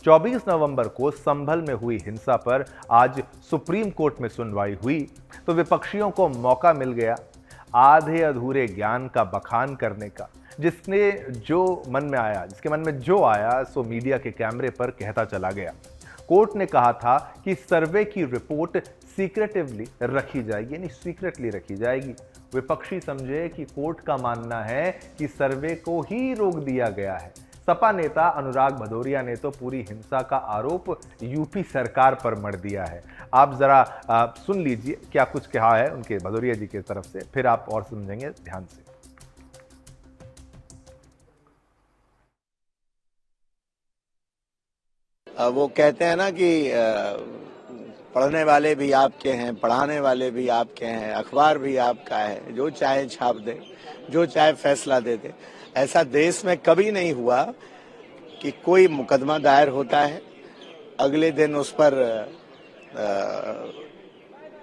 24 नवंबर को संभल में हुई हिंसा पर आज सुप्रीम कोर्ट में सुनवाई हुई तो विपक्षियों को मौका मिल गया आधे अधूरे ज्ञान का बखान करने का। जिसके मन में जो आया सो मीडिया के कैमरे पर कहता चला गया। कोर्ट ने कहा था कि सर्वे की रिपोर्ट सीक्रेटिवली रखी जाएगी, यानी सीक्रेटली रखी जाएगी। विपक्षी समझे कि कोर्ट का मानना है कि सर्वे को ही रोक दिया गया है। सपा नेता अनुराग भदौरिया ने तो पूरी हिंसा का आरोप यूपी सरकार पर मढ़ दिया है। आप जरा सुन लीजिए क्या कुछ कहा है उनके भदौरिया जी की तरफ से, फिर आप और समझेंगे ध्यान से। वो कहते हैं ना कि पढ़ने वाले भी आपके हैं, पढ़ाने वाले भी आपके हैं, अखबार भी आपका है, जो चाहे छाप दे, जो चाहे फैसला दे दे। ऐसा देश में कभी नहीं हुआ कि कोई मुकदमा दायर होता है, अगले दिन उस पर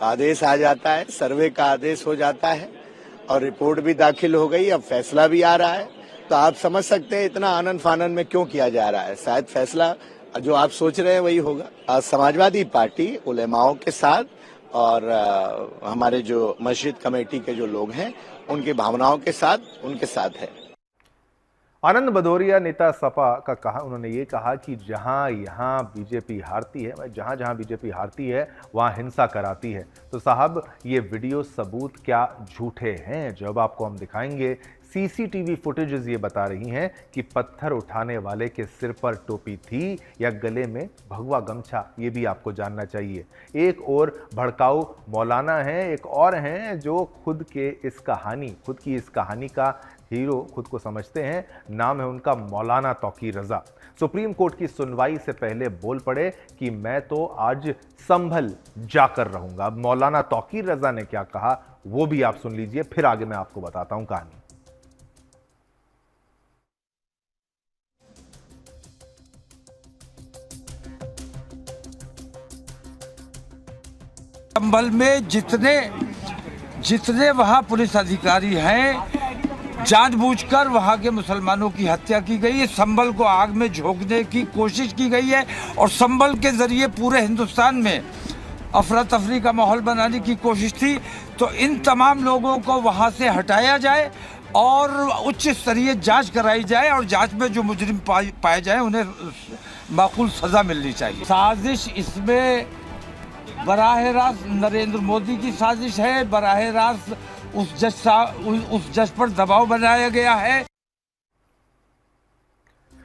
आदेश आ जाता है, सर्वे का आदेश हो जाता है और रिपोर्ट भी दाखिल हो गई, अब फैसला भी आ रहा है। तो आप समझ सकते हैं इतना आनन फानन में क्यों किया जा रहा है। शायद फैसला जो आप सोच रहे हैं वही होगा। समाजवादी पार्टी उलेमाओं के साथ और हमारे जो मस्जिद कमेटी के जो लोग हैं उनकी भावनाओं के साथ उनके साथ है। आनंद भदौरिया नेता सपा का उन्होंने ये कहा कि जहां बीजेपी हारती है, जहां बीजेपी हारती है वहां हिंसा कराती है। तो साहब ये वीडियो सबूत क्या झूठे हैं? जब आपको हम दिखाएंगे। सीसीटीवी फुटेजेस ये बता रही हैं कि पत्थर उठाने वाले के सिर पर टोपी थी या गले में भगवा गमछा, ये भी आपको जानना चाहिए। एक और भड़काऊ मौलाना हैं, एक और हैं जो खुद की इस कहानी का हीरो खुद को समझते हैं। नाम है उनका मौलाना तौकीर रजा। सुप्रीम कोर्ट की सुनवाई से पहले बोल पड़े कि मैं तो आज संभल जाकर रहूंगा। अब मौलाना तौकीर रजा ने क्या कहा वो भी आप सुन लीजिए, फिर आगे मैं आपको बताता हूं कहानी। संभल में जितने वहां पुलिस अधिकारी हैं जानबूझकर वहां के मुसलमानों की हत्या की गई है। संभल को आग में झोंकने की कोशिश की गई है और संभल के जरिए पूरे हिंदुस्तान में अफरा तफरी का माहौल बनाने की कोशिश थी। तो इन तमाम लोगों को वहां से हटाया जाए और उच्च स्तरीय जांच कराई जाए और जांच में जो मुजरिम पाए जाए उन्हें माकूल सजा मिलनी चाहिए। साजिश इसमें बराह रास्त नरेंद्र मोदी की साजिश है, बराह रास्त उस जज पर दबाव बनाया गया है।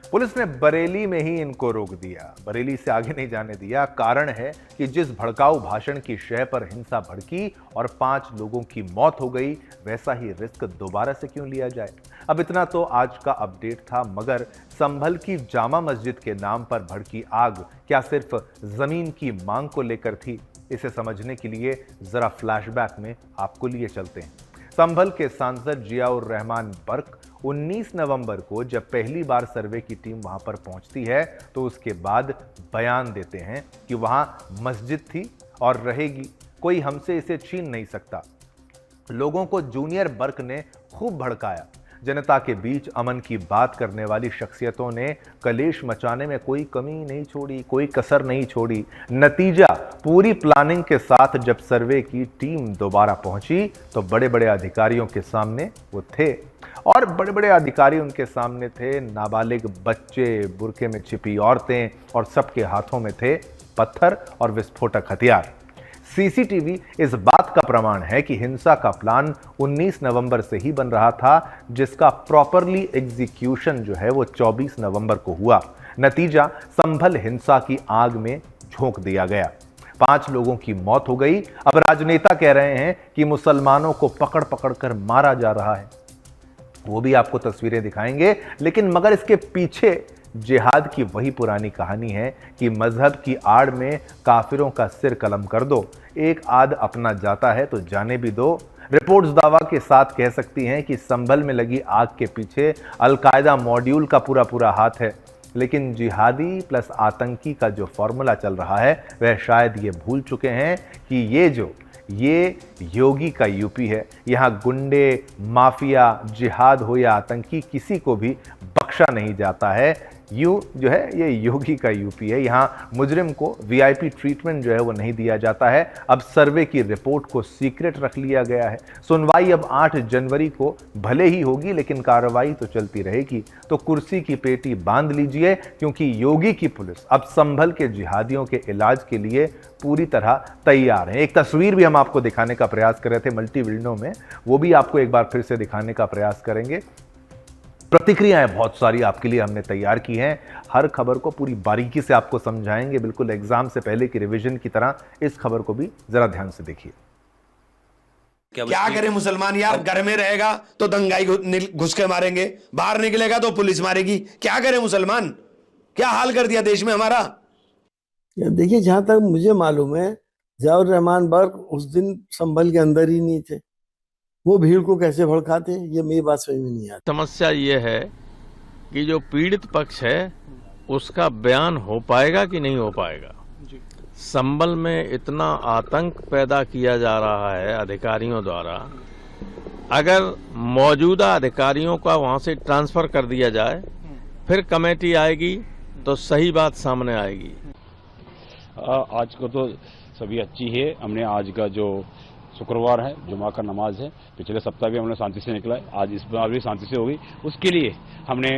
पुलिस ने बरेली में ही इनको रोक दिया, बरेली से आगे नहीं जाने दिया। कारण है कि जिस भड़काऊ भाषण की शय पर हिंसा भड़की और 5 लोगों की मौत हो गई, वैसा ही रिस्क दोबारा से क्यों लिया जाए। अब इतना तो आज का अपडेट था, मगर संभल की जामा मस्जिद के नाम पर भड़की आग क्या सिर्फ जमीन की मांग को लेकर थी? इसे समझने के लिए जरा फ्लैशबैक में आपको लिए चलते हैं। संभल के सांसद जियाउर रहमान बर्क 19 नवंबर को जब पहली बार सर्वे की टीम वहां पर पहुंचती है तो उसके बाद बयान देते हैं कि वहां मस्जिद थी और रहेगी, कोई हमसे इसे छीन नहीं सकता। लोगों को जूनियर बर्क ने खूब भड़काया। जनता के बीच अमन की बात करने वाली शख्सियतों ने कलेश मचाने में कोई कमी नहीं छोड़ी, कोई कसर नहीं छोड़ी। नतीजा, पूरी प्लानिंग के साथ जब सर्वे की टीम दोबारा पहुंची तो बड़े बड़े अधिकारियों के सामने वो थे और बड़े बड़े अधिकारी उनके सामने थे। नाबालिग बच्चे, बुरके में छिपी औरतें और सबके हाथों में थे पत्थर और विस्फोटक हथियार। सीसीटीवी इस बात का प्रमाण है कि हिंसा का प्लान 19 नवंबर से ही बन रहा था, जिसका प्रॉपरली एग्जीक्यूशन जो है वो 24 नवंबर को हुआ। नतीजा, संभल हिंसा की आग में झोंक दिया गया। 5 लोगों की मौत हो गई। अब राजनेता कह रहे हैं कि मुसलमानों को पकड़ पकड़ कर मारा जा रहा है, वो भी आपको तस्वीरें दिखाएंगे। लेकिन मगर इसके पीछे जिहाद की वही पुरानी कहानी है कि मजहब की आड़ में काफिरों का सिर कलम कर दो। एक आध अपना जाता है तो जाने भी दो। रिपोर्ट्स दावा के साथ कह सकती हैं कि संभल में लगी आग के पीछे अलकायदा मॉड्यूल का पूरा हाथ है। लेकिन जिहादी प्लस आतंकी का जो फॉर्मूला चल रहा है वह शायद ये भूल चुके हैं कि ये योगी का यूपी है। यहाँ गुंडे, माफिया, जिहाद हो या आतंकी, किसी को भी बख्शा नहीं जाता है। यू जो है ये योगी का यूपी है। यहाँ मुजरिम को वीआईपी ट्रीटमेंट जो है वो नहीं दिया जाता है। अब सर्वे की रिपोर्ट को सीक्रेट रख लिया गया है। सुनवाई अब 8 जनवरी को भले ही होगी लेकिन कार्रवाई तो चलती रहेगी। तो कुर्सी की पेटी बांध लीजिए, क्योंकि योगी की पुलिस अब संभल के जिहादियों के इलाज के लिए पूरी तरह तैयार है। एक तस्वीर भी हम आपको दिखाने का प्रयास कर रहे थे मल्टी विंडो में, वो भी आपको एक बार फिर से दिखाने का प्रयास करेंगे। प्रतिक्रियाएं बहुत सारी आपके लिए हमने तैयार की हैं। हर खबर को पूरी बारीकी से आपको समझाएंगे, बिल्कुल एग्जाम से पहले की रिवीजन की तरह। इस खबर को भी जरा ध्यान से देखिए। क्या करे मुसलमान यार, घर में रहेगा तो दंगाई घुस के मारेंगे, बाहर निकलेगा तो पुलिस मारेगी। क्या करे मुसलमान, क्या हाल कर दिया देश में हमारा। देखिए, जहां तक मुझे मालूम है जियाउर रहमान बर्क उस दिन संभल के अंदर ही नहीं थे। वो भीड़ को कैसे भड़काते, ये मेरी बात समझ में नहीं आती। समस्या ये है कि जो पीड़ित पक्ष है उसका बयान हो पाएगा कि नहीं हो पाएगा। संभल में इतना आतंक पैदा किया जा रहा है अधिकारियों द्वारा, अगर मौजूदा अधिकारियों का वहां से ट्रांसफर कर दिया जाए फिर कमेटी आएगी तो सही बात सामने आएगी। आज को तो सभी अच्छी है। हमने आज का जो शुक्रवार है, जुमा का नमाज है, पिछले सप्ताह भी हमने शांति से निकला है, आज इस बार भी शांति से होगी। उसके लिए हमने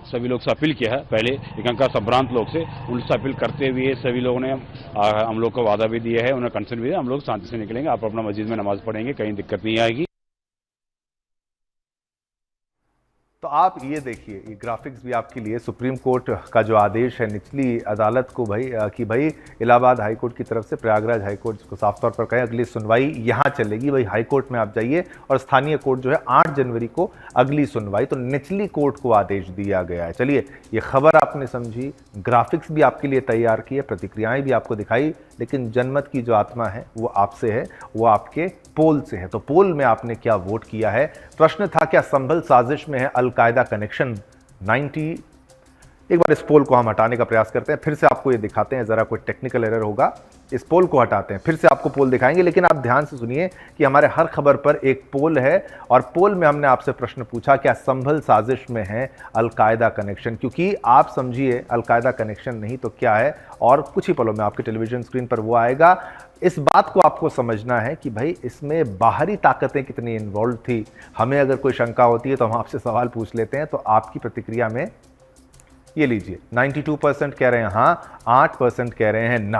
सभी लोग से अपील किया है, पहले एकांका संभ्रांत लोग से, उनसे अपील करते हुए सभी लोगों ने हम लोग को वादा भी दिया है, उन्हें कंसर्न भी दिया, हम लोग शांति से निकलेंगे। आप अपना मस्जिद में नमाज पढ़ेंगे, कहीं दिक्कत नहीं आएगी। तो आप ये देखिए, ये ग्राफिक्स भी आपके लिए सुप्रीम कोर्ट का जो आदेश है निचली अदालत को भाई इलाहाबाद हाई कोर्ट की तरफ से प्रयागराज हाई कोर्ट को साफ तौर पर कहें अगली सुनवाई यहाँ चलेगी। भाई हाई कोर्ट में आप जाइए और स्थानीय कोर्ट जो है 8 जनवरी को अगली सुनवाई। तो निचली कोर्ट को आदेश दिया गया है। चलिए, ये खबर आपने समझी, ग्राफिक्स भी आपके लिए तैयार किए, प्रतिक्रियाएं भी आपको दिखाई, लेकिन जनमत की जो आत्मा है वो आपसे है, वो आपके पोल से है। तो पोल में आपने क्या वोट किया है? प्रश्न था, क्या संभल साजिश में है अलकायदा कनेक्शन? 90। एक बार इस पोल को हम हटाने का प्रयास करते हैं, फिर से आपको ये दिखाते हैं, जरा कोई टेक्निकल एरर होगा, इस पोल को हटाते हैं, फिर से आपको पोल दिखाएंगे। लेकिन आप ध्यान से सुनिए कि हमारे हर खबर पर एक पोल है और पोल में हमने आपसे प्रश्न पूछा, क्या संभल साजिश में है अलकायदा कनेक्शन? क्योंकि आप समझिए अलकायदा कनेक्शन नहीं तो क्या है, और कुछ ही पलों में आपके टेलीविजन स्क्रीन पर वो आएगा। इस बात को आपको समझना है कि भाई इसमें बाहरी ताकतें कितनी इन्वॉल्व थी। हमें अगर कोई शंका होती है तो हम आपसे सवाल पूछ लेते हैं। तो आपकी प्रतिक्रिया में ये लीजिए, 92% कह रहे हैं हाँ, 8% कह रहे हैं ना।